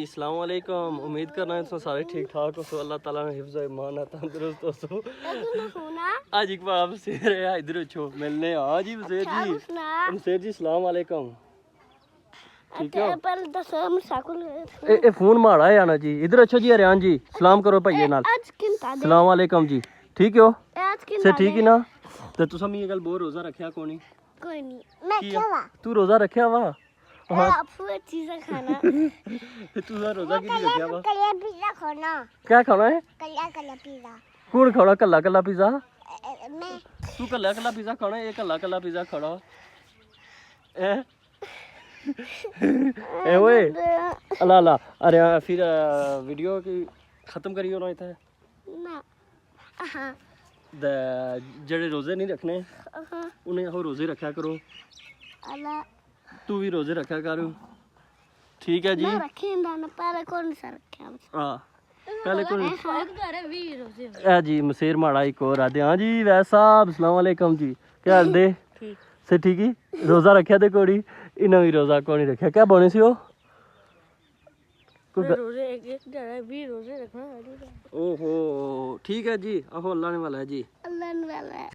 अस्सलाम वालेकुम। उम्मीद करना है सारे ठीक ठाक हो, अल्लाह ताला ने हिफ्ज़ ईमान है तंदुरुस्त हो। आज एक बार आप से रहे इधर छो मिलने आज ही बसेर जी अस्सलाम वालेकुम। ठीक है पर दसो मुसाकुल ए फोन माड़ा है आना जी। इधर अच्छो जी हरियान जी सलाम करो भैया नाल। सलाम वालेकुम जी। ठीक हो से ठीक ही ना ते तुसा मी गल बहुत रोजा रखया कोनी कोई नहीं मैं क्या तू रोजा रखया वा हां आपको चीजें खाना तू रोजा की रखया वा कलिया पिज्जा खाना क्या खाना है कलिया पिज्जा कौन खाना कल्ला कल्ला पिज्जा मैं तू कल्ला कल्ला पिज्जा खाना ये कल्ला कल्ला पिज्जा खाना ए ए ओए अल्लाह अल्लाह अरे फिर वीडियो की खत्म करियो ना इथे ना हां जेड़े रोजे नहीं रखने उन्हें हो रोजे रखा करो अल्लाह तू भी रोजे रखा कर ठीक है जी मैं रखे ना पहले कौन सा रखा हां पहले कौन घर है भी रोजे ए जी मसेर माड़ा एक और आदे हां जी वैस साहब अस्सलाम वालेकुम जी क्या हाल दे ठीक से ठीक ही रोजा रखा ते कोड़ी इन्हें भी रोजा कोनी रखा क्या बने सी हो रोजे एक जरा भी रोजे रखना ओहो ठीक है जी अहो अल्लाह ने वाला है जी अल्लाह ने वाला है।